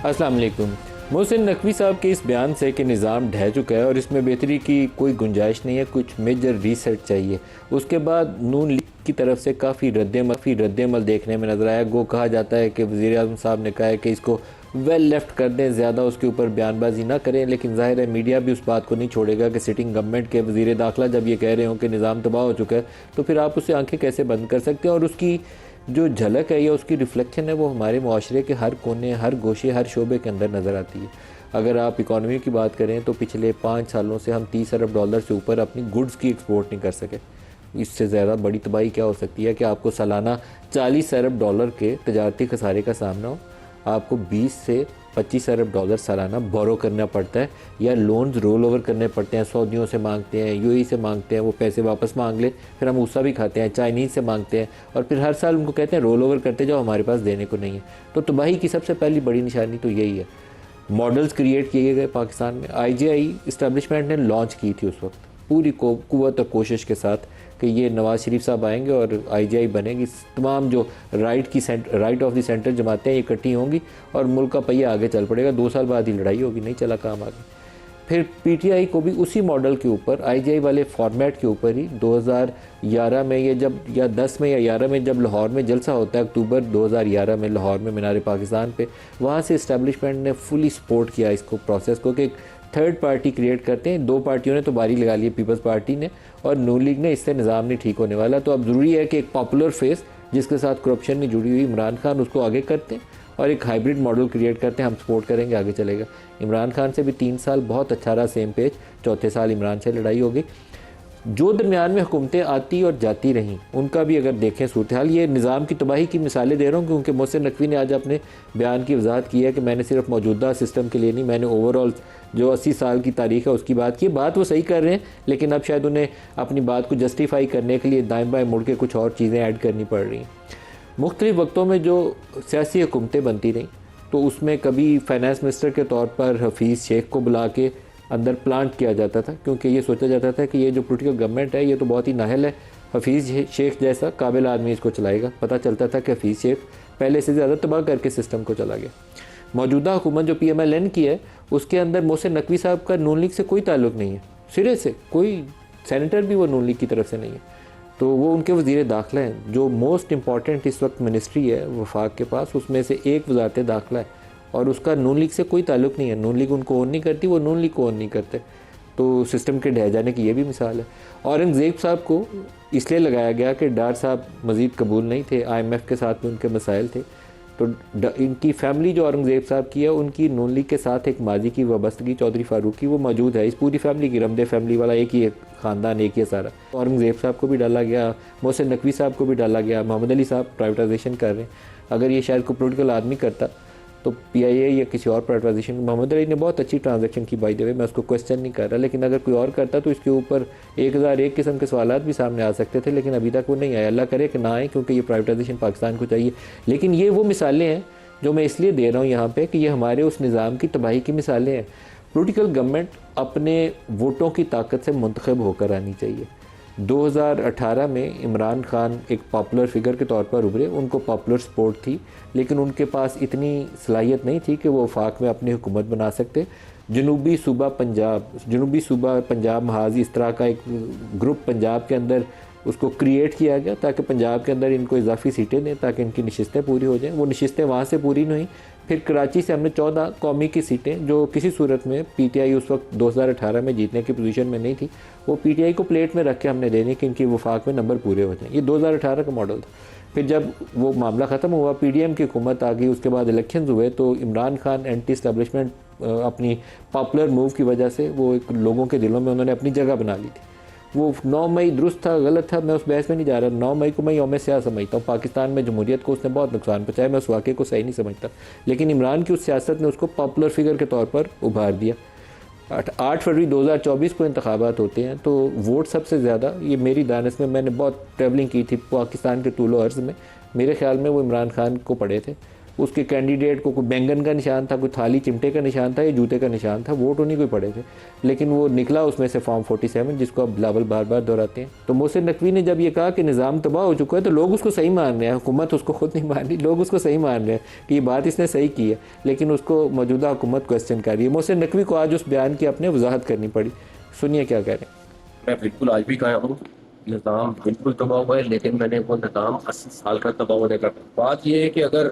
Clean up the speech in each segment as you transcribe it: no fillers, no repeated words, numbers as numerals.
अस्सलाम वालेकुम। मोहसिन नकवी साहब के इस बयान से कि निज़ाम ढह चुका है और इसमें बेहतरी की कोई गुंजाइश नहीं है, कुछ मेजर रीसेट चाहिए। उसके बाद नून लीग की तरफ से काफ़ी रद्दमल देखने में नज़र आया। गो कहा जाता है कि वज़ीर आज़म साहब ने कहा है कि इसको वेल लेफ्ट कर दें, ज़्यादा उसके ऊपर बयानबाजी ना करें, लेकिन ज़ाहिर है मीडिया भी उस बात को नहीं छोड़ेगा कि सिटिंग गवर्नमेंट के वज़ीर दाखिला जब ये कह रहे हों कि निज़ाम तबाह हो चुका है, तो फिर आप उससे आंखें कैसे बंद कर सकते हैं। और उसकी जो झलक है या उसकी रिफ्लेक्शन है वो हमारे माशरे के हर कोने, हर गोशे, हर शोबे के अंदर नज़र आती है। अगर आप इकॉनमी की बात करें तो पिछले 5 सालों से हम 30 अरब डॉलर से ऊपर अपनी गुड्स की एक्सपोर्ट नहीं कर सके। इससे ज़्यादा बड़ी तबाही क्या हो सकती है कि आपको सालाना 40 अरब डॉलर के तजारती खसारे का सामना हो, आपको 20 से 25 अरब डॉलर सालाना बोरो करना पड़ता है या लोन्स रोल ओवर करने पड़ते हैं। सऊदियों से मांगते हैं, यूएई से मांगते हैं, वो पैसे वापस मांग ले, फिर हम उसका भी खाते हैं। चाइनीज़ से मांगते हैं और फिर हर साल उनको कहते हैं रोल ओवर करते जाओ, हमारे पास देने को नहीं है। तो तबाही की सबसे पहली बड़ी निशानी तो यही है। मॉडल्स क्रिएट किए गए पाकिस्तान में। आईजीआई इस्टेब्लिशमेंट ने लॉन्च की थी उस वक्त पूरी कुव्वत और कोशिश के साथ कि ये नवाज़ शरीफ साहब आएंगे और आईजीआई बनेगी। तमाम जो राइट ऑफ द सेंटर जमातें ये इकट्ठी होंगी और मुल्क का पहिया आगे चल पड़ेगा। 2 साल बाद ही लड़ाई होगी, नहीं चला काम आगे। फिर पीटीआई को भी उसी मॉडल के ऊपर, आईजीआई वाले फॉर्मेट के ऊपर ही 2011 में ये जब या 10 में या 11 में जब लाहौर में जलसा होता है, अक्टूबर 2011 में लाहौर में मीनार पाकिस्तान पे, वहाँ से इस्टेब्लिशमेंट ने फुली सपोर्ट किया इसको, प्रोसेस को, कि एक थर्ड पार्टी क्रिएट करते हैं। 2 पार्टियों ने तो बारी लगा ली, पीपल्स पार्टी ने और नून लीग ने। इससे निज़ाम नहीं ठीक होने वाला। तो अब ज़रूरी है कि एक पॉपुलर फेस जिसके साथ करप्शन नहीं जुड़ी हुई, इमरान खान, उसको आगे करते हैं और एक हाइब्रिड मॉडल क्रिएट करते हैं। हम सपोर्ट करेंगे, आगे चलेगा। इमरान खान से भी 3 साल बहुत अच्छा रहा, सेम पेज। चौथे साल इमरान से लड़ाई होगी। जो दरमियान में हुकूमतें आती और जाती रहीं, उनका भी अगर देखें सूरत हाल, ये निज़ाम की तबाही की मिसालें दे रहा हूँ क्योंकि मोहसिन नकवी ने आज अपने बयान की वजाहत की है कि मैंने सिर्फ मौजूदा सिस्टम के लिए नहीं, मैंने ओवरऑल जो 80 साल की तारीख है उसकी बात की। बात वो सही कर रहे हैं, लेकिन अब शायद उन्हें अपनी बात को जस्टिफाई करने के लिए दाएँ बाएँ मुड़ के कुछ और चीज़ें ऐड करनी पड़ रही हैं। मुख्तलिफ वक्तों में जो सियासी हुकूमतें बनती रहीं, तो उसमें कभी फाइनेंस मिनिस्टर के तौर पर हफीज़ शेख को बुला के अंदर प्लांट किया जाता था, क्योंकि ये सोचा जाता था कि ये जो पोलिटिकल गवर्नमेंट है ये तो बहुत ही नाहल है, हफीज़ शेख जैसा काबिल आदमी इसको चलाएगा। पता चलता था कि हफीज़ शेख पहले से ज़्यादा तबाह करके सिस्टम को चला गया। मौजूदा हुकूमत जो PMLN की है, उसके अंदर मोहसिन नकवी साहब का नून लीग से कोई ताल्लुक़ नहीं है, सिरे से कोई सेनेटर भी वो नून लीग की तरफ से नहीं है। तो वो उनके वज़ीर दाखिला हैं। जो मोस्ट इम्पॉर्टेंट इस वक्त मिनिस्ट्री है वफाक के पास, उसमें से एक वज़ारत दाखिला है और उसका नून लीग से कोई ताल्लुक़ नहीं है। नून लीग उनको ओन नहीं करती, वो नून लीग को ओन नहीं करते। तो सिस्टम के ढह जाने की ये भी मिसाल है। औरंगज़ेब साहब को इसलिए लगाया गया कि डार साहब मज़ीद कबूल नहीं थे, IMF के साथ भी उनके मसाइल थे। तो इनकी फैमिली जो औरंगज़ेब साहब की है, उनकी नून लीग के साथ एक माजी की वाबस्तगी चौधरी फारूक की वो मौजूद है। इस पूरी फैमिली की, रमदे फैमिली वाला एक ही ख़ानदान, एक ही सारा। औरंगज़ेब साहब को भी डाला गया, मोहसिन नकवी साहब को भी डाला गया। मोहम्मद अली साहब प्राइवेटाइजेशन कर रहे हैं। अगर ये शायद कोई पोलिटिकल आदमी करता तो PIA या किसी और प्राइवेटाइजेशन, मोहम्मद अली ने बहुत अच्छी ट्रांजैक्शन की बाय द वे, मैं उसको क्वेश्चन नहीं कर रहा, लेकिन अगर कोई और करता तो इसके ऊपर 1001 किस्म के सवालात भी सामने आ सकते थे, लेकिन अभी तक वो नहीं आए। अल्लाह करे कि ना आए, क्योंकि ये प्राइवेटाइजेशन पाकिस्तान को चाहिए। लेकिन ये वो मिसालें हैं जो मैं इसलिए दे रहा हूँ यहाँ पे कि ये हमारे उस निज़ाम की तबाही की मिसालें हैं। पोलिटिकल गवर्नमेंट अपने वोटों की ताकत से मुंतखब होकर आनी चाहिए। 2018 में इमरान खान एक पॉपुलर फिगर के तौर पर उभरे, उनको पॉपुलर सपोर्ट थी, लेकिन उनके पास इतनी सलाहियत नहीं थी कि वो वफाक में अपनी हुकूमत बना सकते। जनूबी सूबा पंजाब महाज इस तरह का एक ग्रुप पंजाब के अंदर उसको क्रिएट किया गया ताकि पंजाब के अंदर इनको इजाफी सीटें दें ताकि इनकी नशिस्तें पूरी हो जाएं। वो नशिस्तें वहाँ से पूरी नहीं हुई। फिर कराची से हमने 14 कौमी की सीटें, जो किसी सूरत में PTI उस वक्त 2018 में जीतने की पोजीशन में नहीं थी, वो PTI को प्लेट में रख के हमने देने कि इनकी वफाक में नंबर पूरे हो जाएं। ये 2018 का मॉडल था। फिर जब वो मामला ख़त्म हुआ, PDM की हुकूमत आ गई, उसके बाद इलेक्शन हुए, तो इमरान खान एंटी इस्टेब्लिशमेंट अपनी पॉपुलर मूव की वजह से वो एक लोगों के दिलों में उन्होंने अपनी जगह बना ली थी। वो 9 मई दुरुस्त था, गलत था, मैं उस बहस में नहीं जा रहा। 9 मई को मैं यौम स्याह समझता हूँ। पाकिस्तान में जमहूरियत को उसने बहुत नुकसान पहुँचाया, मैं उस वाक़े को सही नहीं समझता। लेकिन इमरान की उस सियासत ने उसको पॉपुलर फिगर के तौर पर उभार दिया। 8 फरवरी 2024 को इंतखाबात होते हैं, तो वोट सबसे ज़्यादा, ये मेरी दानिश में, मैंने बहुत ट्रैवलिंग की थी पाकिस्तान के तूलो अर्ज़ में, मेरे ख्याल में वो इमरान खान को पड़े थे। उसके कैंडिडेट को कोई बैंगन का निशान था, कोई थाली चिमटे का निशान था या जूते का निशान था, वोट उन्हीं को पड़े थे, लेकिन वो निकला उसमें से फॉर्म 47 जिसको अब बिलावल बार बार दोहराते हैं। तो मोहसिन नकवी ने जब ये कहा कि निज़ाम तबाह हो चुका है तो लोग उसको सही मान रहे हैं, हुकूमत उसको खुद नहीं मान रही, लोग उसको सही मान रहे हैं कि ये बात इसने सही की है, लेकिन उसको मौजूदा हुकूमत क्वेश्चन कर रही है। मोहसिन नकवी को आज उस बयान की अपने वजाहत करनी पड़ी, सुनिए क्या कह रहे हैं। मैं बिल्कुल आज भी कहा हूँ, निज़ाम बिल्कुल तबाह हुआ है, लेकिन मैंने वो निज़ाम 80 साल का तबाह होने का। बात ये है कि अगर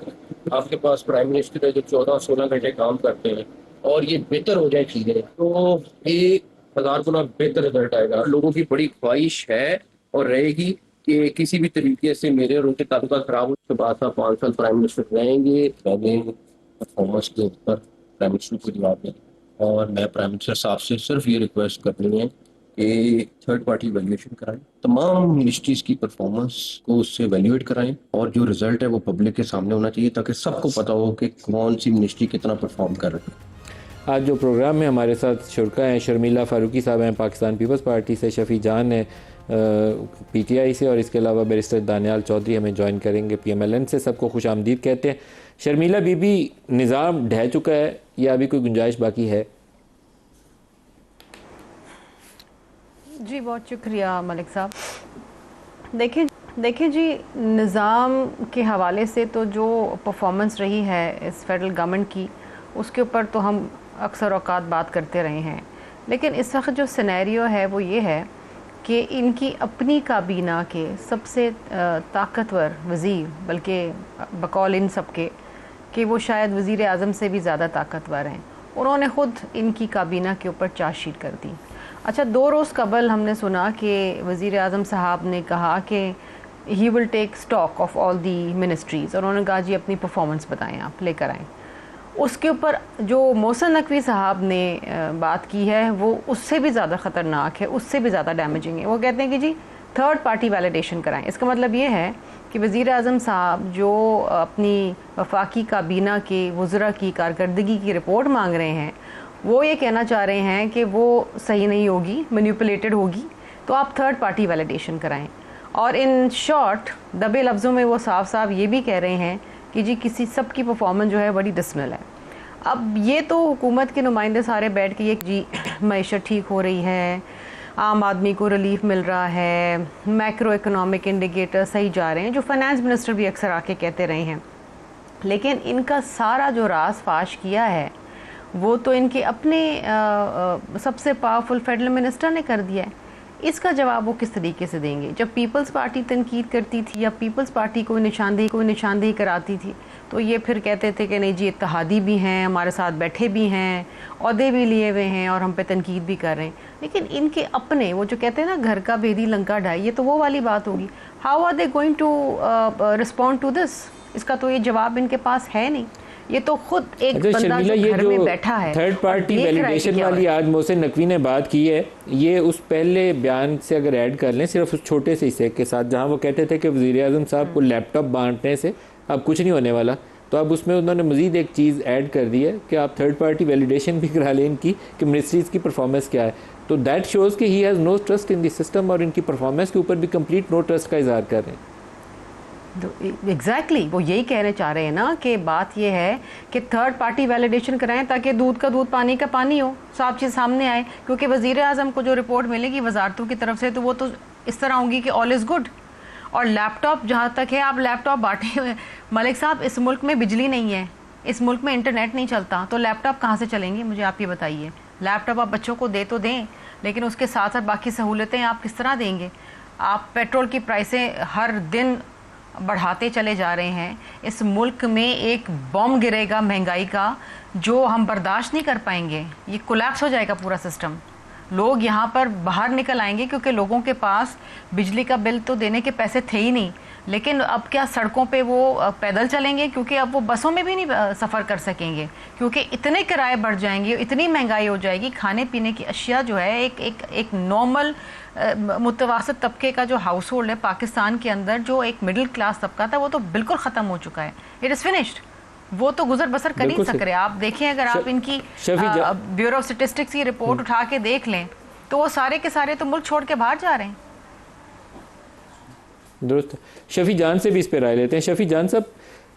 आपके पास प्राइम मिनिस्टर है जो 14-16 घंटे काम करते हैं और ये बेहतर हो जाए चीज़ें, तो 1000 गुना बेहतर रिजल्ट आएगा। लोगों की बड़ी ख्वाहिश है और रहेगी कि किसी भी तरीके से मेरे और उनके ताल्लुकात खराब हो, उसके बाद आप 5 साल प्राइम मिनिस्टर रहेंगे। परफॉर्मेंस के ऊपर प्राइम मिनिस्टर को जवाब दें, और मैं प्राइम मिनिस्टर साहब से सिर्फ ये रिक्वेस्ट करनी है कि थर्ड पार्टी वैल्यूएशन कराएं, तमाम मिनिस्ट्रीज की परफॉर्मेंस को उससे वैल्यूएट कराएं, और जो रिजल्ट है वो पब्लिक के सामने होना चाहिए ताकि सबको पता हो कि कौन सी मिनिस्ट्री कितना परफॉर्म कर रही है। आज जो प्रोग्राम में हमारे साथ शुरका हैं, शर्मिला फारूकी साहब हैं पाकिस्तान पीपल्स पार्टी से, शफ़ी जान है PTI से, और इसके अलावा बैरिस्टर दानियाल चौधरी हमें ज्वाइन करेंगे PMLN से। सबको खुश आमदीद कहते हैं। शर्मिला बीबी, निज़ाम ढह चुका है या अभी कोई गुंजाइश बाकी है? जी बहुत शुक्रिया मलिक साहब। देखिए जी, निज़ाम के हवाले से तो जो परफॉर्मेंस रही है इस फेडरल गवर्नमेंट की, उसके ऊपर तो हम अक्सर औकात बात करते रहे हैं, लेकिन इस वक्त जो सिनेरियो है वो ये है कि इनकी अपनी काबीना के सबसे ताकतवर वज़ीर, बल्कि बकौल इन सब के कि वो शायद वज़ीर आज़म से भी ज़्यादा ताकतवर हैं, उन्होंने ख़ुद इनकी काबीना के ऊपर चार्जशीट कर दी। अच्छा, 2 रोज़ कबल हमने सुना कि वज़ीर आज़म साहब ने कहा कि he will take stock of all the ministries, और उन्होंने कहा जी अपनी परफॉर्मेंस बताएं, आप लेकर आएँ। उसके ऊपर जो मोहसिन नकवी साहब ने बात की है वो उससे भी ज़्यादा ख़तरनाक है, उससे भी ज़्यादा डैमेजिंग है। वो कहते हैं कि जी थर्ड पार्टी वैलिडेशन कराएं। इसका मतलब ये है कि वज़ीर आज़म साहब जो अपनी वफाकी काबीना के वज़रा की कारकर्दगी की रिपोर्ट मांग रहे हैं, वो ये कहना चाह रहे हैं कि वो सही नहीं होगी, मैनिपुलेटेड होगी, तो आप थर्ड पार्टी वैलिडेशन कराएं। और इन शॉर्ट दबे लफ्ज़ों में वो साफ साफ ये भी कह रहे हैं कि जी किसी सब की परफॉर्मेंस जो है बड़ी डिसमिल है। अब ये तो हुकूमत के नुमाइंदे सारे बैठ के ये जी मईशत ठीक हो रही है, आम आदमी को रिलीफ मिल रहा है, मैक्रो इकोनॉमिक इंडिकेटर सही जा रहे हैं, जो फाइनेंस मिनिस्टर भी अक्सर आके कहते रहे हैं, लेकिन इनका सारा जो राज फाश किया है वो तो इनके अपने सबसे पावरफुल फेडरल मिनिस्टर ने कर दिया है। इसका जवाब वो किस तरीके से देंगे? जब पीपल्स पार्टी तनकीद करती थी या पीपल्स पार्टी को निशानदेही कराती थी, तो ये फिर कहते थे कि नहीं जी इत्तेहादी भी हैं, हमारे साथ बैठे भी हैं, ओहदे भी लिए हुए हैं और हम पे तनकीद भी कर रहे हैं। लेकिन इनके अपने वो जो कहते हैं ना घर का भेदी लंका ढाई, ये तो वो वाली बात होगी। How are they going to respond to this? इसका तो ये जवाब इनके पास है नहीं। ये तो खुद एक बंदा जो घर में बैठा है, थर्ड पार्टी वैलिडेशन वाली आज मोहसिन नकवी ने बात की है, ये उस पहले बयान से अगर ऐड कर लें, सिर्फ उस छोटे से हिस्से के साथ जहां वो कहते थे कि वज़ीर आज़म साहब को लैपटॉप बांटने से अब कुछ नहीं होने वाला, तो अब उसमें उन्होंने मज़ीद एक चीज़ ऐड कर दी है कि आप थर्ड पार्टी वैलिडेशन भी करा लें इनकी कि मिनिस्ट्रीज़ की परफॉर्मेंस क्या है। तो दैट शोज़ कि he has no trust in the system, और इनकी परफॉर्मेंस के ऊपर भी कंप्लीट नो ट्रस्ट का इजहार कर रहे हैं। एग्जैक्टली वो यही कहने चाह रहे हैं ना कि बात ये है कि थर्ड पार्टी वैलिडेशन कराएं ताकि दूध का दूध पानी का पानी हो, साफ चीज़ सामने आए। क्योंकि वज़ीर आज़म को जो रिपोर्ट मिलेगी वजारतों की तरफ से, तो वो तो इस तरह होंगी कि ऑल इज़ गुड। और लैपटॉप जहाँ तक है, आप लैपटॉप बांटे हुए मलिक साहब, इस मुल्क में बिजली नहीं है, इस मुल्क में इंटरनेट नहीं चलता, तो लैपटॉप कहाँ से चलेंगे? मुझे आप ये बताइए। लैपटॉप आप बच्चों को दे तो दें, लेकिन उसके साथ साथ बाकी सहूलतें आप किस तरह देंगे? आप पेट्रोल की प्राइसें हर दिन बढ़ाते चले जा रहे हैं। इस मुल्क में एक बम गिरेगा महंगाई का जो हम बर्दाश्त नहीं कर पाएंगे, ये कोलैप्स हो जाएगा पूरा सिस्टम। लोग यहाँ पर बाहर निकल आएंगे क्योंकि लोगों के पास बिजली का बिल तो देने के पैसे थे ही नहीं, लेकिन अब क्या सड़कों पे वो पैदल चलेंगे? क्योंकि अब वो बसों में भी नहीं सफ़र कर सकेंगे, क्योंकि इतने किराए बढ़ जाएंगे, इतनी महंगाई हो जाएगी। खाने पीने की अशिया जो है, एक नॉर्मल मुतवासत तबके का जो हाउस होल्ड है पाकिस्तान के अंदर, जो एक मिडिल क्लास तबका था, वो तो बिल्कुल ख़त्म हो चुका है। It is finished. वो तो गुजर बसर कर ही सक रहे। आप देखें, अगर आप इनकी ब्यूरो ऑफ स्टेटिस्टिक्स की रिपोर्ट उठा के देख लें, तो वो सारे के सारे तो मुल्क छोड़ के बाहर जा रहे हैं। दुरुस्त। शफ़ी जान से भी इस पर राय लेते हैं। शफ़ी जान साहब,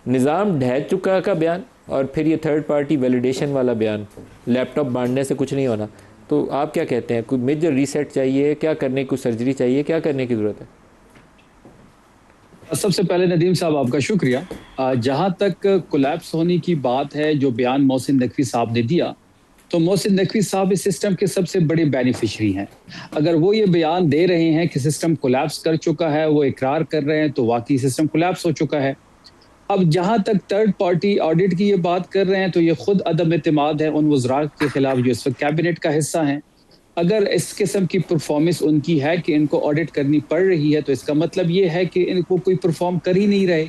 निज़ाम ढह चुका का बयान और फिर ये थर्ड पार्टी वैलिडेशन वाला बयान, लैपटॉप बांटने से कुछ नहीं होना, तो आप क्या कहते हैं? कोई मेजर रीसेट चाहिए, क्या करने की सर्जरी चाहिए, क्या करने की ज़रूरत है? सबसे पहले नदीम साहब आपका शुक्रिया। जहां तक कोलैप्स होने की बात है, जो बयान मोहसिन नकवी साहब ने दिया, तो मोहसिन नकवी साहब इस सिस्टम के सबसे बड़े बेनिफिशरी हैं। अगर वो ये बयान दे रहे हैं कि सिस्टम कोलैप्स कर चुका है, वो इकरार कर रहे हैं, तो वाकई सिस्टम कोलैप्स हो चुका है। अब जहां तक थर्ड पार्टी ऑडिट की ये बात कर रहे हैं, तो ये खुद अदम एतमाद है उन वज़रा के खिलाफ जो इस वक्त कैबिनेट का हिस्सा हैं। अगर इस किस्म की परफॉर्मेंस उनकी है कि इनको ऑडिट करनी पड़ रही है, तो इसका मतलब ये है कि इनको कोई परफॉर्म कर ही नहीं रहे।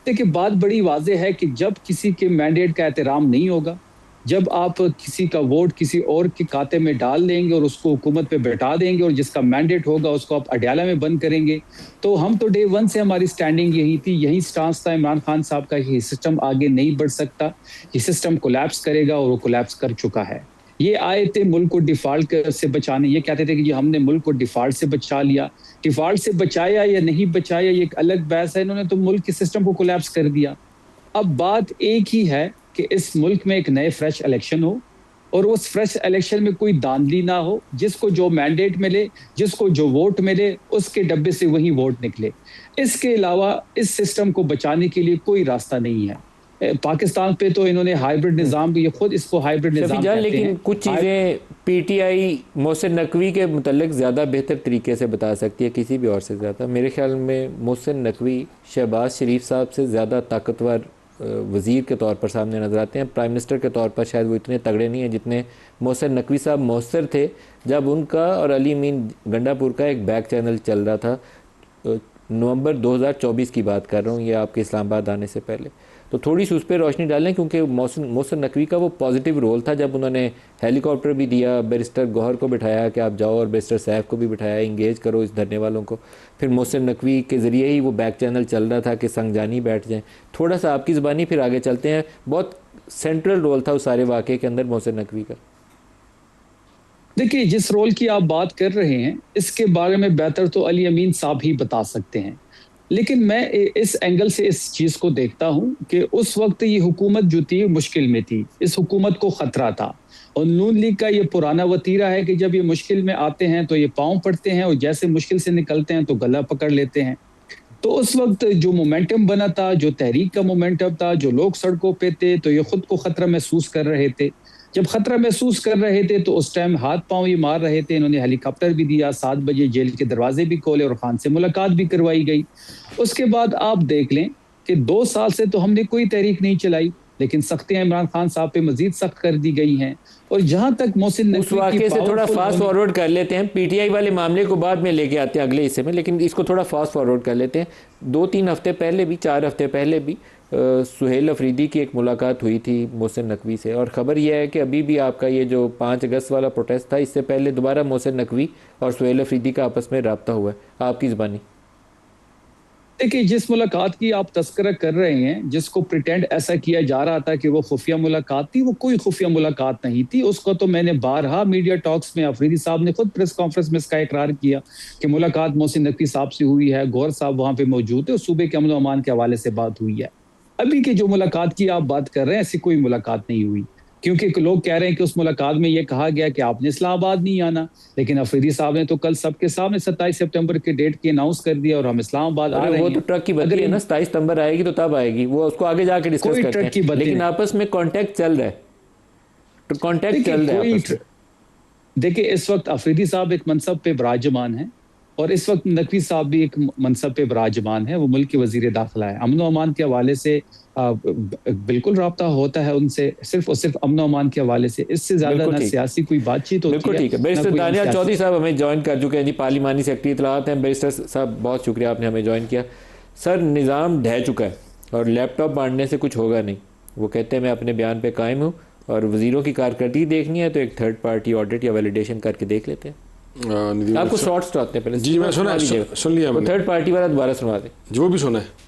देखिए, बात बड़ी वाज़ेह है कि जब किसी के मैंडेट का एहतराम नहीं होगा, जब आप किसी का वोट किसी और के खाते में डाल देंगे और उसको हुकूमत पे बैठा देंगे और जिसका मैंडेट होगा उसको आप अडयाला में बंद करेंगे, तो हम तो डे वन से हमारी स्टैंडिंग यही थी, यही स्टांस था इमरान खान साहब का कि ये सिस्टम आगे नहीं बढ़ सकता, ये सिस्टम कोलैप्स करेगा और वो कोलैप्स कर चुका है। ये आए थे मुल्क को डिफॉल्ट से बचाने, ये कहते थे कि जी हमने मुल्क को डिफॉल्ट से बचा लिया। डिफॉल्ट से बचाया या नहीं बचाया ये एक अलग बहस है, इन्होंने तो मुल्क के सिस्टम को कोलैप्स कर दिया। अब बात एक ही है कि इस मुल्क में एक नए फ्रेश इलेक्शन हो और उस फ्रेश इलेक्शन में कोई धांधली ना हो, जिसको जो मैंडेट मिले, जिसको जो वोट मिले, उसके डब्बे से वही वोट निकले। इसके अलावा इस सिस्टम को बचाने के लिए कोई रास्ता नहीं है। पाकिस्तान पे तो इन्होंने हाइब्रिड निज़ाम, ये खुद इसको हाइब्रिड निज़ाम कहते हैं। लेकिन कुछ चीज़ें पीटीआई मोहसिन नकवी के मुतल्लिक ज़्यादा बेहतर तरीके से बता सकती है किसी भी और से ज़्यादा। मेरे ख्याल में मोहसिन नकवी शहबाज शरीफ साहब से ज़्यादा ताकतवर वज़ीर के तौर पर सामने नज़र आते हैं। प्राइम मिनिस्टर के तौर पर शायद वो इतने तगड़े नहीं हैं जितने मोहसिन नकवी साहब मौसर थे जब उनका और अली अमीन गंडापुर का एक बैक चैनल चल रहा था। नवंबर 2024 की बात कर रहा हूँ, ये आपके इस्लामाबाद आने से पहले। तो थोड़ी सी उस पर रोशनी डालें, क्योंकि मोहसिन नकवी का वो पॉजिटिव रोल था जब उन्होंने हेलीकॉप्टर भी दिया, बैरिस्टर गौहर को बिठाया कि आप जाओ, और बैरिस्टर सैफ को भी बिठाया, इंगेज करो इस धरने वालों को। फिर मोहसिन नकवी के ज़रिए ही वो बैक चैनल चल रहा था कि संगजानी बैठ जाएँ। थोड़ा सा आपकी ज़बानी फिर आगे चलते हैं। बहुत सेंट्रल रोल था उस सारे वाक़े के अंदर मोहसिन नकवी का। देखिए, जिस रोल की आप बात कर रहे हैं इसके बारे में बेहतर तो अली अमीन साहब ही बता सकते हैं, लेकिन मैं इस एंगल से इस चीज़ को देखता हूं कि उस वक्त ये हुकूमत जो थी मुश्किल में थी, इस हुकूमत को ख़तरा था। और नून लीग का ये पुराना वतीरा है कि जब ये मुश्किल में आते हैं तो ये पाँव पड़ते हैं और जैसे मुश्किल से निकलते हैं तो गला पकड़ लेते हैं। तो उस वक्त जो मोमेंटम बना था, जो तहरीक का मोमेंटम था, जो लोग सड़कों पे थे, तो ये खुद को ख़तरा महसूस कर रहे थे। जब खतरा महसूस कर रहे थे तो उस टाइम हाथ पांव ये मार रहे थे। इन्होंने हेलीकॉप्टर भी दिया, 7 बजे जेल के दरवाजे भी खोले और खान से मुलाकात भी करवाई गई। उसके बाद आप देख लें कि 2 साल से तो हमने कोई तहरीक नहीं चलाई, लेकिन सख्तियां इमरान खान साहब पे मजीद सख्त कर दी गई हैं। और जहां तक मोहसिन नकवी उस वाक़े से थोड़ा फास्ट फॉरवर्ड कर लेते हैं, पीटीआई वाले मामले को बाद में लेके आते हैं अगले हिस्से में, लेकिन इसको थोड़ा फास्ट फॉरवर्ड कर लेते हैं। 2-3 हफ्ते पहले भी, 4 हफ्ते पहले भी सुहेल अफरीदी की एक मुलाकात हुई थी मोहसिन नकवी से, और ख़बर यह है कि अभी भी आपका ये जो 5 अगस्त वाला प्रोटेस्ट था, इससे पहले दोबारा मोहसिन नकवी और सुहेल अफरीदी का आपस में रब्ता हुआ है। आपकी ज़बानी देखिए, जिस मुलाकात की आप तस्करा कर रहे हैं, जिसको प्रिटेंड ऐसा किया जा रहा था कि वो खुफिया मुलाकात थी, वो कोई खुफिया मुलाकात नहीं थी। उसको तो मैंने बारहा मीडिया टॉक्स में, अफरीदी साहब ने खुद प्रेस कॉन्फ्रेंस में इसका इकरार किया कि मुलाकात मोहसिन नकवी साहब से हुई है, गौहर साहब वहाँ पे मौजूद है और सूबे के अमन व अमान के हवाले से बात हुई है। अभी की जो मुलाकात की आप बात कर रहे हैं, ऐसी कोई मुलाकात नहीं हुई, क्योंकि लोग कह रहे हैं कि उस मुलाकात में ये कहा गया कि आपने इस्लामाबाद नहीं आना, लेकिन अफरीदी साहब ने तो कल सबके सामने 27 सितंबर के डेट की अनाउंस कर दिया और हम इस्लामाबाद आ रहे हैं। वो तो ट्रक की बदली है ना, 27 सितंबर आएगी तो तब आएगी, वो उसको आगे जाके डिस्कस करते हैं, लेकिन आपस में कांटेक्ट चल रहा है, कांटेक्ट चल रहा है। देखिए, इस वक्त अफरीदी साहब एक मनसब पे विराजमान है और इस वक्त नकवी साहब भी एक मनसब पे विराजमान है, वो मुल्क के वजीर दाखिला है। अमन व अमान के हवाले से बिल्कुल रब्ता होता है उनसे, सिर्फ और सिर्फ अमन व अमान के हवाले से, इससे ज्यादा ना सियासी कोई बातचीत होती है। बिल्कुल ठीक है। बैरिस्टर दानियाल चौधरी साहब हमें ज्वाइन कर चुके हैं जी, पार्लिमानी सेक्रेटरी इत्तलात हैं। बैरिस्टर साहब बहुत शुक्रिया, आपने हमें ज्वाइन किया। सर, निज़ाम ढह चुका है और लैपटॉप बांटने से कुछ होगा नहीं। वो कहते हैं मैं अपने बयान पर कायम हूँ और वजीरों की कारकर्दगी देखनी है तो एक थर्ड पार्टी ऑडिट या वैलिडेशन करके देख लेते हैं। आपको शॉर्ट्स तो आते हैं पहले जी, मैं सुन लिया, थर्ड पार्टी वाला दोबारा सुनवा दें जो भी सुना है।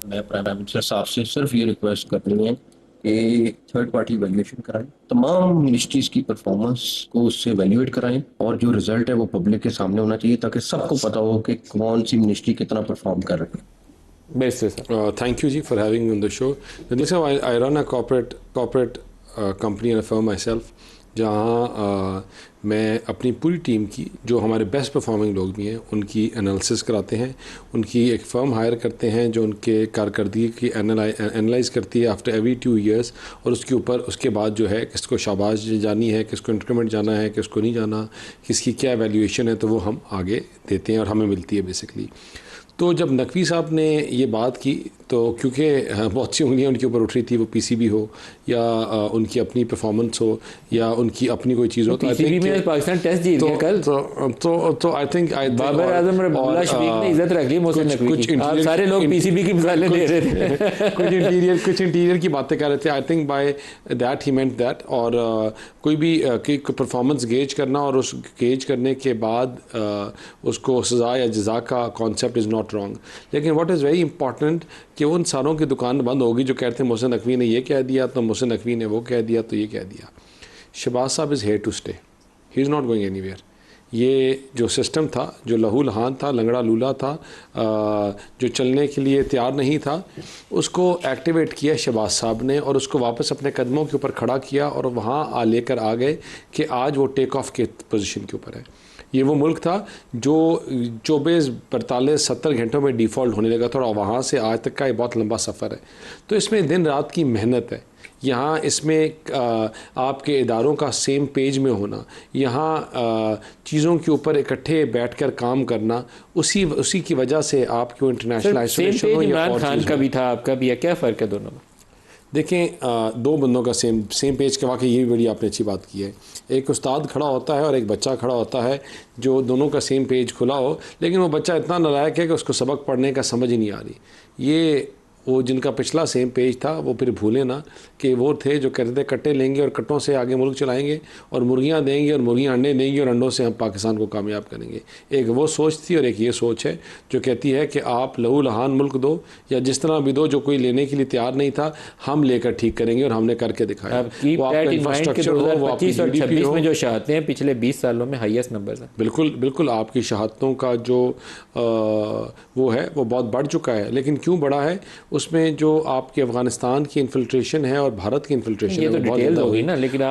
मैं प्राइम मिनिस्टर साहब से सिर्फ ये रिक्वेस्ट करनी है कि थर्ड पार्टी वैल्यूएशन कराएं, तमाम मिनिस्ट्रीज की परफॉर्मेंस को उससे वैल्यूएट कराएं और जो रिजल्ट है वो पब्लिक के सामने होना चाहिए ताकि सबको पता हो कि कौन सी मिनिस्ट्री कितना परफॉर्म कर रही है। Best sir. Thank you जी for having me on the show. So I run a corporate company and a firm myself, जहाँ मैं अपनी पूरी टीम की, जो हमारे बेस्ट परफॉर्मिंग लोग भी हैं, उनकी एनालिसिस कराते हैं, उनकी एक फ़र्म हायर करते हैं जो उनके कारकर्दगी की एनालाइज करती है आफ्टर एवरी 2 years, और उसके ऊपर उसके बाद जो है किसको शाबाश जानी है, किसको इंक्रीमेंट जाना है, किसको नहीं जाना, किसकी क्या वैल्यूएशन है, तो वो हम आगे देते हैं और हमें मिलती है बेसिकली। तो जब नकवी साहब ने ये बात की, तो क्योंकि बहुत सी उंगलियां उनके ऊपर उठ रही थी, वो पीसीबी हो या उनकी अपनी परफॉर्मेंस हो या उनकी अपनी कोई चीज़ हो, तो पीसीबी में पाकिस्तान टेस्ट जीत गया कल। तो आई थिंक बाबर आजम और अब्दुल्ला शफीक ने इज्जत रख ली मोहसिन नकवी की। आप सारे लोग पीसीबी की मिसालें दे रहे थे। कुछ इंटीरियर की बातें कर रहे थे। I think by that he meant that. और कोई भी परफॉर्मेंस गेज करना और उस गेज करने के बाद उसको सज़ा या जज़ा का कॉन्सेप्ट इज़ नॉट रॉन्ग, लेकिन व्हाट इज़ वेरी इंपॉर्टेंट कि उन सारों की दुकान बंद होगी जो कहते हैं मोहसिन नकवी ने ये कह दिया, तो मोहसिन नकवी ने वो कह दिया, तो ये कह दिया। शहबाज साहब is here to stay, he is not going anywhere. ये जो सिस्टम था, जो लहू लहान था, लंगड़ा लूला था, जो चलने के लिए तैयार नहीं था, उसको एक्टिवेट किया शहबाज साहब ने और उसको वापस अपने कदमों के ऊपर खड़ा किया और वहाँ लेकर आ गए कि आज वो टेक ऑफ के पोजीशन के ऊपर है। ये वो मुल्क था जो 24, 45, 70 घंटों में डिफ़ॉल्ट होने लगा था और वहाँ से आज तक का ये बहुत लंबा सफ़र है। तो इसमें दिन रात की मेहनत है, यहाँ इसमें आपके इदारों का सेम पेज में होना, यहाँ चीज़ों के ऊपर इकट्ठे बैठकर काम करना, उसी की वजह से आपको इंटरनेशनल आइसोलेशन हो या इमरान खान का भी था, आपका भी है, क्या फ़र्क है दोनों में? देखें, दो बंदों का सेम पेज के, वाकई ये भी बड़ी आपने अच्छी बात की है। एक उस्ताद खड़ा होता है और एक बच्चा खड़ा होता है, जो दोनों का सेम पेज खुला हो, लेकिन वो बच्चा इतना नालायक है कि उसको सबक पढ़ने का समझ ही नहीं आ रही। ये वो जिनका पिछला सेम पेज था, वो फिर भूले ना कि वो थे जो कहते थे कट्टे लेंगे और कट्टों से आगे मुल्क चलाएंगे और मुर्गियां देंगे और मुर्गियां अंडे देंगी और अंडों से हम पाकिस्तान को कामयाब करेंगे। एक वो सोच थी और एक ये सोच है जो कहती है कि आप लहू लहान मुल्क दो या जिस तरह भी दो, जो कोई लेने के लिए तैयार नहीं था, हम लेकर ठीक करेंगे और हमने करके दिखाया। वो आपका इंफ्रास्ट्रक्चर हो, वो आपकी 26 में जो शहादतें हैं पिछले 20 सालों में हाईएस्ट नंबर है। बिल्कुल आपकी शहादतों का जो वो है वो बहुत बढ़ चुका है। लेकिन क्यों बढ़ा है, उसमें जो आपके अफगानिस्तान की इन्फिल्ट्रेशन है और भारत की इन्फिल्ट्रेशन है, तो डिटेल होगी ना, लेकिन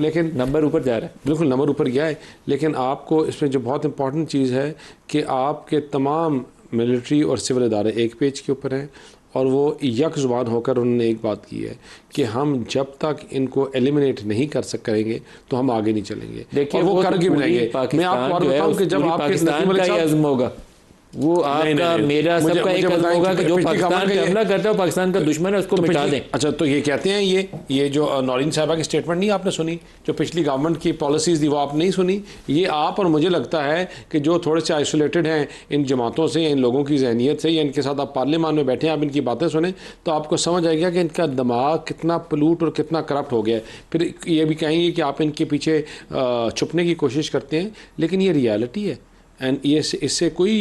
लेकिन नंबर ऊपर जा रहा है। बिल्कुल नंबर ऊपर गया है, लेकिन आपको इसमें जो बहुत इंपॉर्टेंट चीज़ है कि आपके तमाम मिलिट्री और सिविल इदारे एक पेज के ऊपर हैं और वो यक ज़ुबान होकर उन्होंने एक बात की है कि हम जब तक इनको एलिमिनेट नहीं करेंगे तो हम आगे नहीं चलेंगे। देखिए, वो करके बनाएंगे। मैं आपको और बताऊं कि जब आपके होगा, वो आपका मेरा सबका एक अज़्म होगा कि जो पाकिस्तान पे हमला करता है वो पाकिस्तान का दुश्मन है, उसको मिटा दें। अच्छा, तो ये कहते हैं, ये जो नौरीन साहिबा की स्टेटमेंट नहीं आपने सुनी, जो पिछली गवर्नमेंट की पॉलिसीज़ थी वो आप नहीं सुनी। ये आप और मुझे लगता है कि जो थोड़े से आइसोलेटेड हैं इन जमातों से, इन लोगों की जहनीत से, या इनके साथ आप पार्लियामान में बैठे हैं, आप इनकी बातें सुने तो आपको समझ आएगा कि इनका दिमाग कितना पलूट और कितना करप्ट हो गया है। फिर ये भी कहेंगे कि आप इनके पीछे छुपने की कोशिश करते हैं, लेकिन ये रियलिटी है एंड ये इससे कोई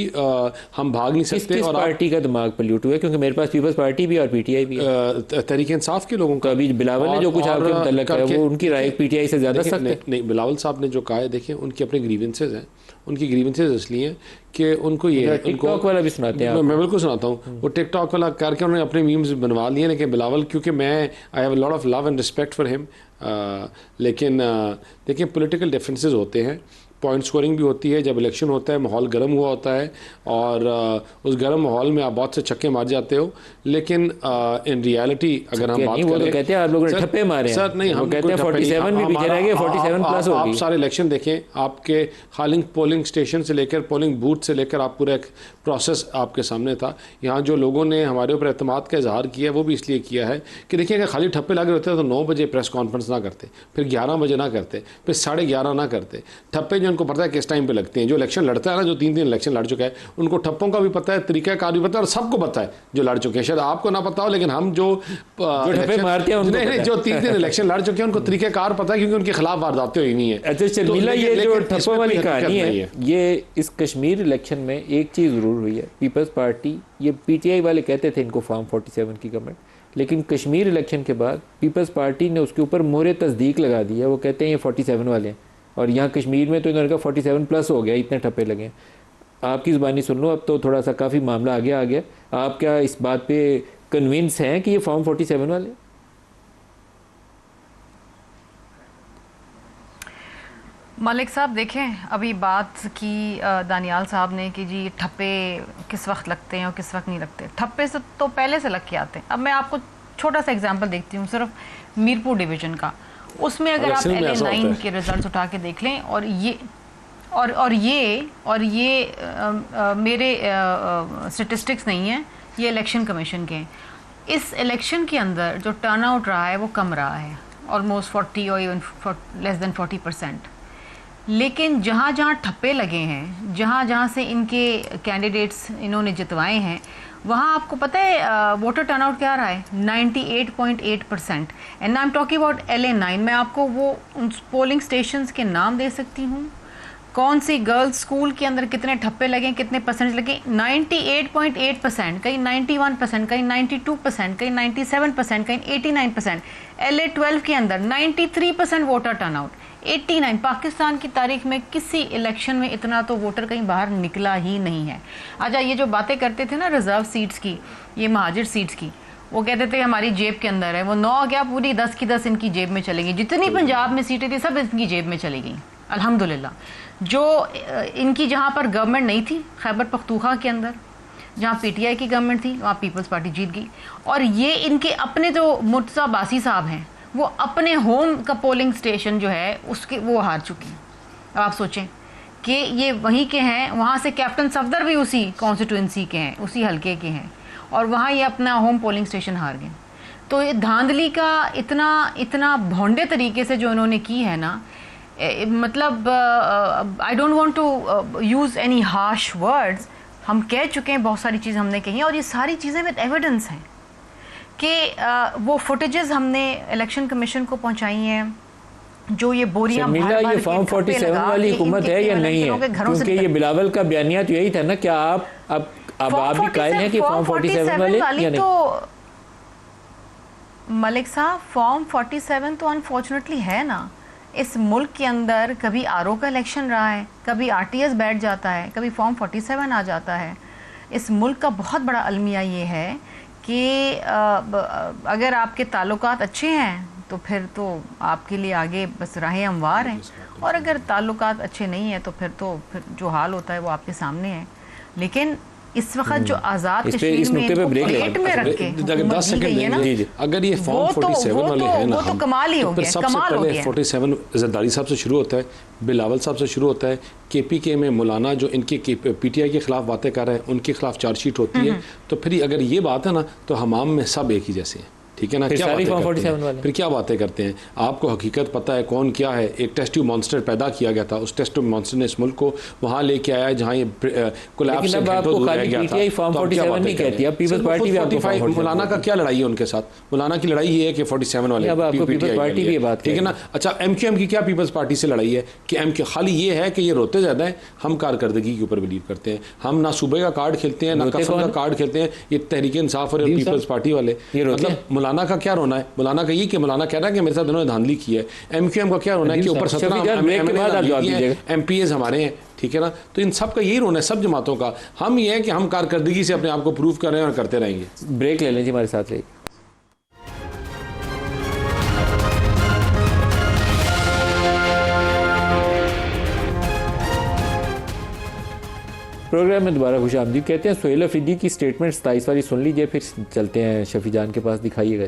हम भाग नहीं सकते। किस पार्टी का दिमाग पल्यूट हुआ है? क्योंकि मेरे पास पीपल्स पार्टी भी और पीटीआई भी है। तहरीक इंसाफ के लोगों का। अभी बिलावल ने जो कुछ आपके मुतल्लिक है वो उनकी राय पीटीआई से ज़्यादा सख्त है। नहीं, बिलावल साहब ने जो कहा है, देखिए उनकी अपने ग्रीवेंसेज हैं। उनकी ग्रीवेंसेज इसलिए कि उनको ये टिकटॉक वाला भी सुनाते हैं। मैं बिल्कुल सुनाता हूँ। वो टिकटॉक वाला करके उन्होंने अपने मीम्स बनवा लिए, लेकिन बिलावल, क्योंकि मैं I have a lot of love and respect for him, लेकिन देखिए पॉलिटिकल डिफरेंसेस होते हैं, पॉइंट स्कोरिंग भी होती है। जब इलेक्शन होता है माहौल गर्म हुआ होता है और उस गर्म माहौल में आप बहुत से छक्के मार जाते हो, लेकिन इन रियलिटी अगर हम बात करें, तो कहते हैं आप लोगों ने ठप्पे मारे सर, नहीं, हम कहते हैं 47 भी पीछे रह गए, 47 प्लस हो गई। आप सारे इलेक्शन देखें, आपके खालिंग पोलिंग स्टेशन से लेकर पोलिंग बूथ से लेकर आप पूरा एक प्रोसेस आपके सामने था। यहाँ जो लोगों ने हमारे ऊपर एतमाद का इजहार किया वो भी इसलिए किया है कि देखिए, अगर खाली ठप्पे लगे होते तो 9 बजे प्रेस कॉन्फ्रेंस ना करते, फिर 11 बजे ना करते, फिर 11:30 ना करते। ठप्पे उनको पता है किस टाइम पे लगते हैं। जो इलेक्शन लड़ता है ना, जो 3 इलेक्शन लड़ चुका है, उनको ठप्पों का भी पता है, तरीकाकार भी पता है और सबको पता है जो लड़ चुके हैं। शायद आपको ना पता हो, लेकिन हम जो ठप्पे मारते हैं नहीं, जो 3 इलेक्शन लड़ चुके हैं उनको तरीकाकार पता है, क्योंकि उनके खिलाफ वारदातें हुई नहीं है। अच्छा शर्मिला, ये जो ठप्पों वाली कहानी है, ये इस कश्मीर इलेक्शन में एक चीज़ ज़रूर हुई है। पीपल्स पार्टी, ये पीटीआई वाले कहते थे इनको फॉर्म 47 की गवर्नमेंट, लेकिन कश्मीर इलेक्शन के बाद पीपल्स पार्टी ने उसके ऊपर मोहरे तस्दीक लगा दी है। वो कहते हैं ये 47 वाले हैं, और यहाँ कश्मीर में तो इन्होंने कहा 47 प्लस हो गया, इतने ठप्पे लगे। आपकी ज़ुबानी सुन लो, अब तो थोड़ा सा काफ़ी मामला आगे आ गया। आप क्या इस बात पे कन्विंस हैं कि ये फॉर्म 47 वाले? मलिक साहब देखें, अभी बात की दानियाल साहब ने कि जी ठप्पे किस वक्त लगते हैं और किस वक्त नहीं लगते। ठप्पे से तो पहले से लग के आते हैं। अब मैं आपको छोटा सा एग्जांपल देखती हूँ सिर्फ मीरपुर डिवीज़न का। उसमें अगर आप LA9 के रिजल्ट्स उठा के देख लें और ये मेरे स्टेटिस्टिक्स नहीं है, ये इलेक्शन कमीशन के हैं। इस इलेक्शन के अंदर जो टर्नआउट रहा है वो कम रहा है, ऑलमोस्ट 40 और इवन लेस देन 40%। लेकिन जहाँ जहाँ ठप्पे लगे हैं, जहाँ जहाँ से इनके कैंडिडेट्स इन्होंने जितवाए हैं, वहाँ आपको पता है वोटर टर्नआउट क्या रहा है? 98.8%। And I am talking about LA9। मैं आपको वो उन पोलिंग स्टेशंस के नाम दे सकती हूँ, कौन सी गर्ल्स स्कूल के अंदर कितने ठप्पे लगे, कितने परसेंट लगे। 98.8%, कहीं 91%, कहीं 92%, कहीं 97%, कहीं 89%। LA12 के अंदर 93% वोटर टर्नआउट, 89। पाकिस्तान की तारीख में किसी इलेक्शन में इतना तो वोटर कहीं बाहर निकला ही नहीं है। अच्छा, ये जो बातें करते थे ना रिजर्व सीट्स की, ये महाजिर सीट्स की, वो कहते थे हमारी जेब के अंदर है। वो 9 क्या पूरी 10 की 10 इनकी जेब में चलेगी। जितनी पंजाब में सीटें थी सब इनकी जेब में चली गई अल्हम्दुलिल्लाह। जो इनकी जहाँ पर गवर्नमेंट नहीं थी, खैबर पख्तूनख्वा के अंदर जहाँ PTI की गवर्नमेंट थी, वहाँ पीपल्स पार्टी जीत गई। और ये इनके अपने जो मुर्तज़ा बासी साहब हैं, वो अपने होम का पोलिंग स्टेशन जो है उसके वो हार चुकी। अब आप सोचें कि ये वहीं के हैं, वहाँ से कैप्टन सफदर भी उसी कॉन्स्टिट्यूंसी के हैं, उसी हलके के हैं, और वहाँ ये अपना होम पोलिंग स्टेशन हार गए। तो ये धांधली का इतना भोंडे तरीके से जो इन्होंने की है ना, मतलब I don't want to use any harsh words. हम कह चुके हैं, बहुत सारी चीज़ें हमने कही, और ये सारी चीज़ें विद एविडेंस हैं कि वो फुटेजेस हमने इलेक्शन कमीशन को पहुंचाई हैं, जो ये बोरियां शर्मिला, ये फॉर्म 47 वाली हुकूमत है या नहीं है? क्योंकि ये बिलावल का बयानिया तो यही था ना। क्या आप भी कायल हैं कि फॉर्म 47 वाले या नहीं? तो मलिक साहब, फॉर्म 47 तो अनफॉर्चुनेटली है ना। इस मुल्क के अंदर कभी RO का इलेक्शन रहा है, कभी RTS बैठ जाता है, कभी फॉर्म 47 आ जाता है। इस मुल्क का बहुत बड़ा अलमिया ये है कि अगर आपके ताल्लुकात अच्छे हैं तो फिर तो आपके लिए आगे बस राहें हमवार हैं, और अगर ताल्लुकात अच्छे नहीं हैं तो फिर जो हाल होता है वो आपके सामने है। लेकिन इस वक्त जो आज़ाद कश्मीर में हेट में रख के 10 सेकंड, अगर ये फॉर्म 47 वाले हैं ना, वो तो कमाल ही हो गया। सबसे पहले 47 जरदारी साहब से शुरू होता है, बिलावल साहब से शुरू होता है, KPK में मौलाना जो इनके PTI के खिलाफ बातें कर रहे हैं, उनके खिलाफ चार्जशीट होती है। तो फिर अगर ये बात है ना, तो हमाम में सब एक ही जैसे हैं, ठीक है ना। क्या बातें करते हैं फिर, क्या बातें करते हैं? आपको हकीकत पता है कौन क्या है? एक टेस्ट ट्यूब मॉन्स्टर पैदा किया गया था, उस टेस्ट ट्यूब मॉन्स्टर ने इस मुल्क को वहां लेके आया जहां ये कोलैप्स से घंटों दूर रह गया था। फॉर्म 47 नहीं कहती है पीपल्स पार्टी भी। 45 मौलाना का क्या लड़ाई है उनके साथ? मौलाना की लड़ाई ये है कि 47 वाले पीपल्स पार्टी भी बात, ठीक है ना। अच्छा, MQM की क्या पीपल्स पार्टी से लड़ाई है कि MQ खाली ये है कि ये रोते ज्यादा है, हम कारकर्दगी के ऊपर बिलीव करते हैं। हम ना सूबे का कार्ड खेलते हैं, ना कसम का कार्ड खेलते हैं। ये तहरीक इंसाफ और पीपल्स पार्टी वाले, मतलब मौलाना का क्या रोना है? मौलाना का ये कि मौलाना कह रहा है कि मेरे साथ इन्होंने धांधली की है। MQM का क्या रोना है कि ऊपर 17 MPs हमारे हैं, ठीक है ना। तो इन सब का यही रोना है, सब जमातों का। हम ये है कि हम कारकर्दगी से अपने आप को प्रूव कर रहे हैं और करते रहेंगे। ब्रेक ले लें जी, हमारे साथ रहिए। प्रोग्राम में दोबारा खुश आमदीद कहते हैं। सोहेल अफरीदी की स्टेटमेंट 27 वाली सुन लीजिए, फिर चलते हैं शफी जान के पास, दिखाइएगा।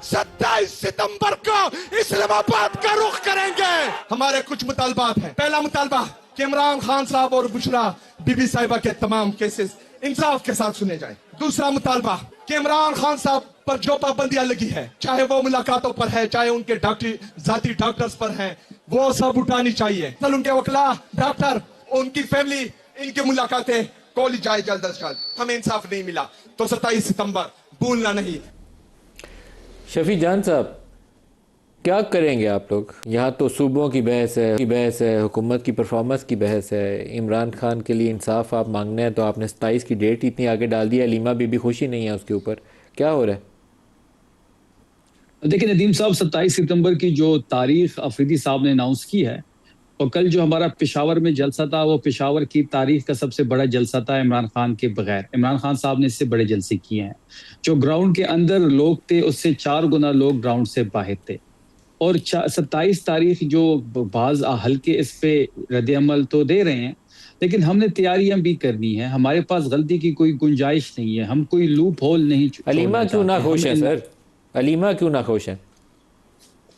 27 सितंबर को इस्लामाबाद का रुख करेंगे। हमारे कुछ मुतालबात हैं। पहला मुतालबा कि इमरान खान साहब और बुशरा बीबी साहिबा के तमाम केसेस इंसाफ के साथ सुने जाएं। दूसरा मुतालबा कि इमरान खान साहब पर जो पाबंदियां लगी है, चाहे वो मुलाकातों पर है, चाहे उनके जाती डॉक्टर्स पर है, वो सब उठानी चाहिए। कल उनके वकला, डॉक्टर, उनकी फैमिली, इनकी मुलाकातें खोली जाए जल्द अज जल्द। हमें इंसाफ नहीं मिला तो 27 सितंबर भूलना नहीं। शफी जान साहब, क्या करेंगे आप लोग? यहाँ तो सूबों की बहस है, हुकूमत की परफॉर्मेंस की बहस है। इमरान खान के लिए इंसाफ आप मांगना है तो आपने 27 की डेट इतनी आगे डाल दी है। अलीमा बीबी खुशी नहीं है उसके ऊपर, क्या हो रहा है? देखिए नदीम साहब, 27 सितंबर की जो तारीख अफरीदी साहब ने अनाउंस की है और कल जो हमारा पेशावर में जलसा था वो पेशावर की तारीख का सबसे बड़ा जलसा था इमरान खान के बगैर। इमरान खान साहब ने इससे बड़े जलसे किए हैं। जो ग्राउंड के अंदर लोग थे उससे 4 गुना लोग ग्राउंड से बाहर थे। और 27 तारीख जो बाज हल्के इस पे रद्द-ए-अमल तो दे रहे हैं, लेकिन हमने तैयारियां भी करनी है। हमारे पास गलती की कोई गुंजाइश नहीं है, हम कोई लूप होल नहीं अलीमा क्यों ना खुश है सर? अलीमा क्यों ना खुश है?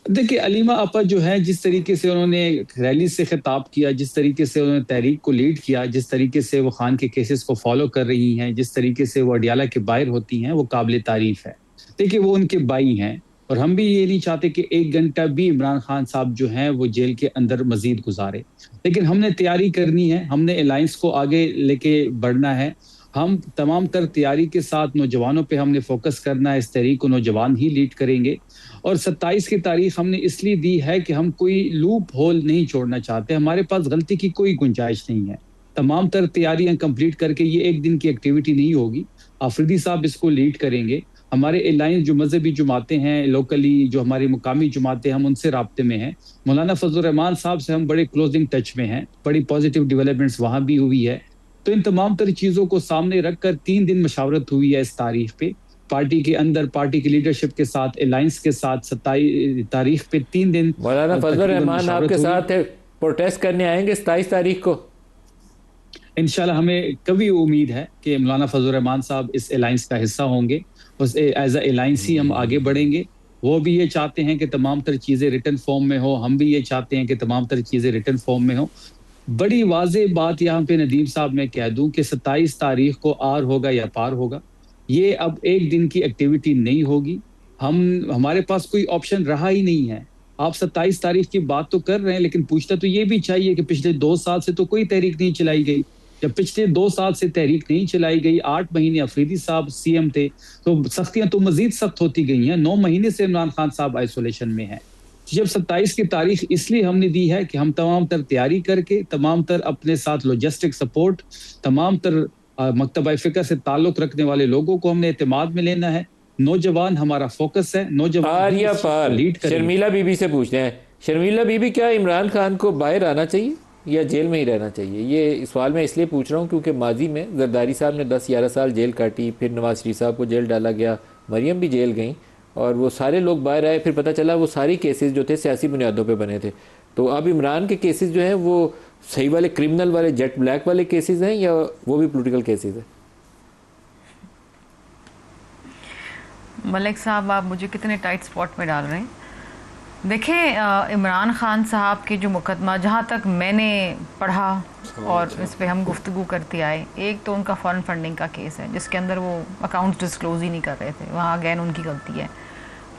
देखिए, अलीमा आपा जो है, जिस तरीके से उन्होंने रैली से खिताब किया, जिस तरीके से उन्होंने तहरीक को लीड किया, जिस तरीके से वो खान के केसेस को फॉलो कर रही हैं, जिस तरीके से वो अडियाला के बाहर होती हैं, वो काबिल तारीफ है। देखिए, वो उनके भाई हैं और हम भी ये नहीं चाहते कि 1 घंटा भी इमरान खान साहब जो हैं वो जेल के अंदर मजीद गुजारे। लेकिन हमने तैयारी करनी है, हमने अलायंस को आगे लेके बढ़ना है। हम तमाम तर तैयारी के साथ नौजवानों पे हमने फोकस करना है। इस तहरीक को नौजवान ही लीड करेंगे। और 27 की तारीख हमने इसलिए दी है कि हम कोई लूप होल नहीं छोड़ना चाहते। हमारे पास गलती की कोई गुंजाइश नहीं है। तमाम तर तैयारियां कंप्लीट करके, ये 1 दिन की एक्टिविटी नहीं होगी। आफरीदी साहब इसको लीड करेंगे। हमारे अलायंस जो मजहबी जमातें हैं, लोकली जो हमारी मुकामी जमातें, हम उनसे राब्ते में हैं। मौलाना फजल रहमान साहब से हम बड़े क्लोजिंग टच में हैं। बड़ी पॉजिटिव डेवलपमेंट्स वहाँ भी हुई है। तो इन तमाम तरह चीज़ों को सामने रखकर 3 दिन मशावरत हुई है इस तारीख पे, पार्टी के अंदर, पार्टी की लीडरशिप के साथ, अलायंस के साथ। 27 तारीख पे 3 दिन मौलाना फजल रहमान आपके साथ प्रोटेस्ट करने आएंगे 27 तारीख को? इंशाल्लाह हमें कभी उम्मीद है कि मौलाना फजल रहमान साहब इस अलायंस का हिस्सा होंगे। उस एज अ अलायंस ही हम आगे बढ़ेंगे। वो भी ये चाहते हैं कि तमाम तर चीज़ें रिटन फॉर्म में हो, हम भी ये चाहते हैं कि तमाम तर चीज़ें रिटन फॉर्म में हो। बड़ी वाज़ेह बात यहाँ पे नदीम साहब मैं कह दूं कि 27 तारीख को आर होगा या पार होगा। ये अब 1 दिन की एक्टिविटी नहीं होगी। हमारे पास कोई ऑप्शन रहा ही नहीं है। आप 27 तारीख की बात तो कर रहे हैं, लेकिन पूछना तो ये भी चाहिए कि पिछले 2 साल से तो कोई तहरीक नहीं चलाई गई। जब पिछले 2 साल से तहरीक नहीं चलाई गई, 8 महीने अफरीदी साहब सीएम थे, तो सख्तियां तो मजीद सख्त होती गई हैं। 9 महीने से इमरान खान साहब आइसोलेशन में हैं। जब 27 की तारीख इसलिए हमने दी है कि हम तमाम तर तैयारी करके, तमाम तर अपने साथ लॉजिस्टिक सपोर्ट, तमाम तर मकतबा फ़िक्र से ताल्लुक रखने वाले लोगों को हमने एतमाद में लेना है। नौजवान हमारा फोकस है। नौजवान लीड करें। शर्मिला बीबी से पूछते हैं, शर्मिला बीबी, क्या इमरान खान को बाहर आना चाहिए या जेल में ही रहना चाहिए? ये सवाल मैं इसलिए पूछ रहा हूँ क्योंकि माजी में जरदारी साहब ने 10-11 साल जेल काटी, फिर नवाज शरीफ साहब को जेल डाला गया, मरियम भी जेल गई और वो सारे लोग बाहर आए। फिर पता चला वो सारी केसेस जो थे सियासी बुनियादों पे बने थे। तो अब इमरान के केसेस जो हैं वो सही वाले क्रिमिनल वाले जेट ब्लैक वाले केसेस हैं या वो भी पॉलिटिकल केसेस हैं? मलिक साहब, आप मुझे कितने टाइट स्पॉट में डाल रहे हैं। देखें, इमरान खान साहब के जो मुकदमा, जहाँ तक मैंने पढ़ा और इस पे हम गुफ्तगू करते आए, एक तो उनका फॉरेन फंडिंग का केस है जिसके अंदर वो अकाउंट्स डिस्क्लोज ही नहीं कर रहे थे, वहाँ अगैन उनकी गलती है।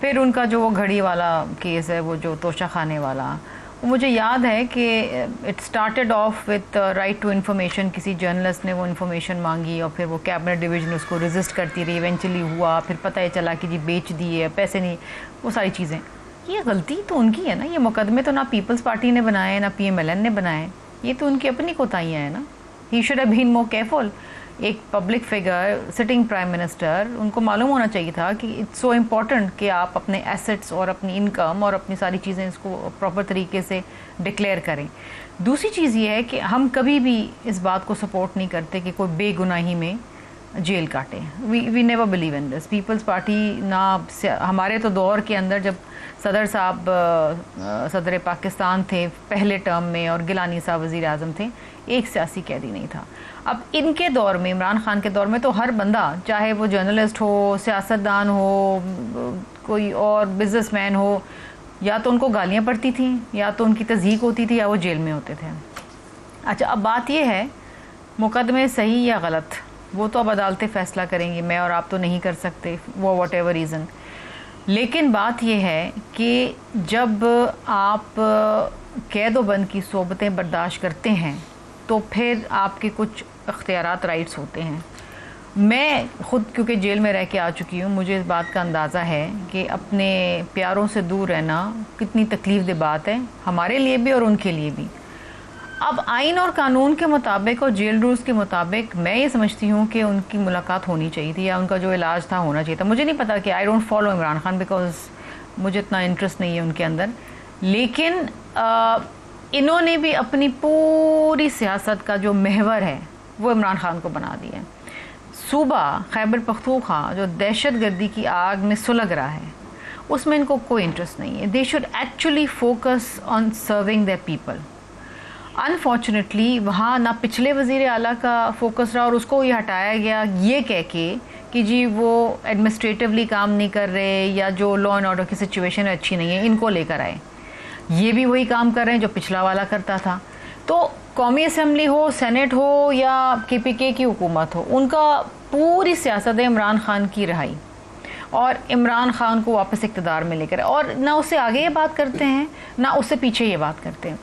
फिर उनका जो वो घड़ी वाला केस है, वो जो तोशा खाने वाला, वो मुझे याद है कि it started off with right to information. किसी जर्नलिस्ट ने वो इन्फॉर्मेशन मांगी और फिर वो कैबिनेट डिवीज़न उसको रेजिस्ट करती रही, इवेंचुअली हुआ, फिर पता ही चला कि जी बेच दिए, पैसे नहीं, वो सारी चीज़ें। ये गलती तो उनकी है ना। ये मुकदमे तो ना पीपल्स पार्टी ने बनाए ना PMLN ने बनाए, ये तो उनकी अपनी कोताहियाँ हैं ना। He should have been more careful. एक public figure, sitting prime minister, उनको मालूम होना चाहिए था कि इट्स सो इम्पॉर्टेंट कि आप अपने एसेट्स और अपनी इनकम और अपनी सारी चीज़ें इसको प्रॉपर तरीके से डिक्लेयर करें। दूसरी चीज़ ये है कि हम कभी भी इस बात को सपोर्ट नहीं करते कि कोई बेगुनाही में जेल काटे। We never believe in this. People's party ना, हमारे तो दौर के अंदर जब सदर साहब सदर पाकिस्तान थे पहले टर्म में और गिलानी साहब वज़ीर आज़म थे, एक सियासी कैदी नहीं था। अब इनके दौर में, इमरान खान के दौर में तो हर बंदा, चाहे वो जर्नलिस्ट हो, सियासतदान हो, कोई और बिजनेसमैन हो, या तो उनको गालियाँ पड़ती थी, या तो उनकी तज़हीक होती थी, या वो जेल में होते थे। अच्छा, अब बात ये है मुकदमे सही या गलत, वो तो अब अदालतें फ़ैसला करेंगी, मैं और आप तो नहीं कर सकते, वो वॉट एवर रीज़न। लेकिन बात यह है कि जब आप कैद व बंद की सोबतें बर्दाश्त करते हैं तो फिर आपके कुछ अख्तियारात, राइट्स होते हैं। मैं ख़ुद क्योंकि जेल में रह के आ चुकी हूँ, मुझे इस बात का अंदाज़ा है कि अपने प्यारों से दूर रहना कितनी तकलीफ़देह बात है, हमारे लिए भी और उनके लिए भी। अब आइन और कानून के मुताबिक और जेल रूल्स के मुताबिक मैं ये समझती हूँ कि उनकी मुलाकात होनी चाहिए थी, या उनका जो इलाज था होना चाहिए था। मुझे नहीं पता कि I don't follow Imran Khan because मुझे इतना इंटरेस्ट नहीं है उनके अंदर। लेकिन इन्होंने भी अपनी पूरी सियासत का जो महवर है वो इमरान खान को बना दिया है। सूबा खैबर पख्तूनख्वा जो दहशतगर्दी की आग में सुलग रहा है उसमें इनको कोई इंटरेस्ट नहीं है। They should actually focus on serving their people. Unfortunately वहाँ ना पिछले वज़ीर आला का फोकस रहा और उसको ये हटाया गया ये कह के कि जी वो एडमिनिस्ट्रेटिवली काम नहीं कर रहे या जो लॉ एंड ऑर्डर की सिचुएशन अच्छी नहीं है इनको लेकर आए। ये भी वही काम कर रहे हैं जो पिछला वाला करता था। तो कौमी असम्बली हो, सेनेट हो या KPK की हुकूमत हो, उनका पूरी सियासत है इमरान खान की रिहाई और इमरान खान को वापस इक़्तिदार में लेकर, और ना उससे आगे ये बात करते हैं ना उससे पीछे ये बात करते हैं।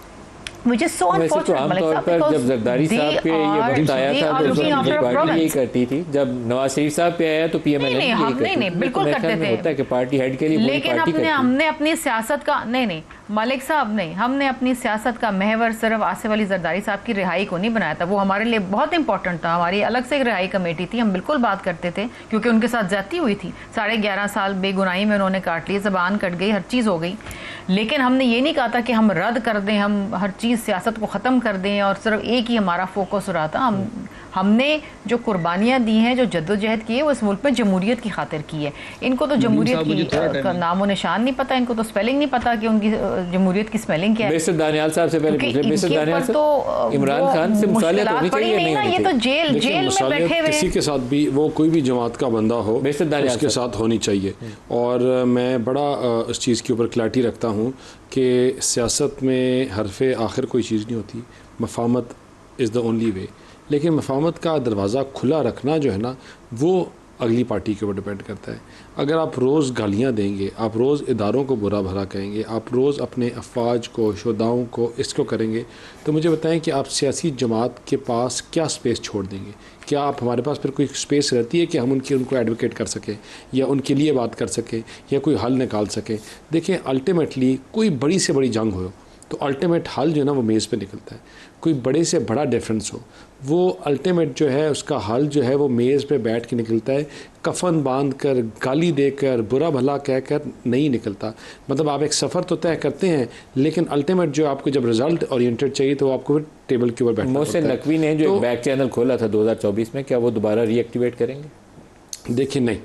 वैसे तो आमतौर पर जब जरदारी साहब पे ये वक्त आया था तो पार्टी यही करती थी, जब नवाज शरीफ साहब पे आया तो PMLN नहीं बिल्कुल करते थे, होता है कि पार्टी हेड के लिए लेकिन हमने अपनी सियासत का नहीं मलिक साहब नहीं, हमने अपनी सियासत का महवर सिर्फ आसिफ अली जरदारी साहब की रिहाई को नहीं बनाया था। वो हमारे लिए बहुत इंपॉर्टेंट था, हमारी अलग से एक रिहाई कमेटी थी, हम बिल्कुल बात करते थे क्योंकि उनके साथ ज्यादती हुई थी। 11.5 साल बेगुनाही में उन्होंने काट लिए, ज़बान कट गई, हर चीज़ हो गई। लेकिन हमने ये नहीं कहा था कि हम रद्द कर दें, हम हर चीज़ सियासत को ख़त्म कर दें और सिर्फ एक ही हमारा फोकस हो रहा था। हमने जो कुर्बानियाँ दी हैं, जो जद्दोजहद की है, वो इस मुल्क में जमहूरियत की खातिर की है। इनको तो जमहूरियत की नामो निशान नहीं पता, इनको तो स्पेलिंग नहीं पता कि उनकी जमहूरियत की स्पेलिंग क्या है। बेसिर दानियाल साहब से पहले तो इमरान खान से मुशालियत होनी चाहिए नहीं होनी चाहिए। ये तो जेल में बैठे हुए किसी के साथ भी वो कोई भी जमात का बंदा हो उसके साथ होनी चाहिए। और मैं बड़ा इस चीज़ के ऊपर क्लैरिटी रखता हूँ कि सियासत में हरफ़े आखिर कोई चीज़ नहीं होती, मफाहमत इज़ द ओनली वे। लेकिन मफाहमत का दरवाज़ा खुला रखना जो है ना वो अगली पार्टी के ऊपर डिपेंड करता है। अगर आप रोज़ गालियाँ देंगे, आप रोज़ इदारों को बुरा भला कहेंगे, आप रोज़ अपने अफवाज को, शुहदाओं को इसको करेंगे, तो मुझे बताएं कि आप सियासी जमात के पास क्या स्पेस छोड़ देंगे? क्या आप हमारे पास फिर कोई स्पेस रहती है कि हम उनको एडवोकेट कर सकें या उनके लिए बात कर सकें या कोई हल निकाल सकें? देखें, अल्टीमेटली कोई बड़ी से बड़ी जंग हो तो अल्टीमेट हल जो है ना वो मेज़ पे निकलता है। कोई बड़े से बड़ा डिफरेंस हो वो अल्टीमेट जो है उसका हल जो है वो मेज़ पे बैठ के निकलता है। कफन बांध कर, गाली देकर, बुरा भला कहकर नहीं निकलता। मतलब आप एक सफ़र तो तय करते हैं लेकिन अल्टीमेट जो आपको जब रिजल्ट ओरिएंटेड चाहिए तो आपको फिर टेबल के ऊपर बैठना पड़ता है। मोहसिन नकवी ने जो बैक चैनल खोला था 2024 में, क्या वो दोबारा रीएक्टिवेट करेंगे? देखिए नहीं,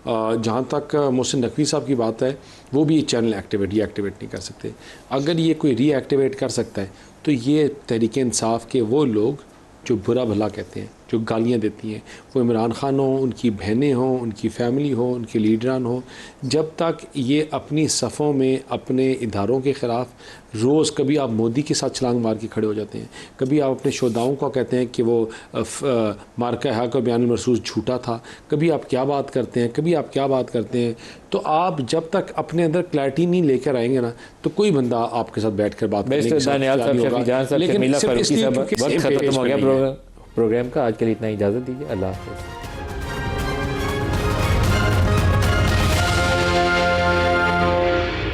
जहाँ तक मोहसिन नकवी साहब की बात है वो भी चैनल रीएक्टिवेट नहीं कर सकते। अगर ये कोई रीएक्टिवेट कर सकता है तो ये तहरीक इंसाफ के वो लोग जो बुरा भला कहते हैं, जो गालियाँ देती हैं, वो इमरान खान हो, उनकी बहनें हों, उनकी फैमिली हो, उनके लीडरान हो, जब तक ये अपनी सफ़ों में अपने इदारों के ख़िलाफ़ रोज़ कभी आप मोदी के साथ छलांग मार के खड़े हो जाते हैं, कभी आप अपने शोधाओं को कहते हैं कि वो मार्का हक और बयान महसूस झूठा था, कभी आप क्या बात करते हैं, कभी आप क्या बात करते हैं, तो आप जब तक अपने अंदर क्लैरिटी नहीं लेकर आएंगे ना तो कोई बंदा आपके साथ बैठ कर बात करेगा। लेकिन प्रोग्राम का आज के लिए इतना इजाज़त दीजिए। अल्लाह हाफ़िज़।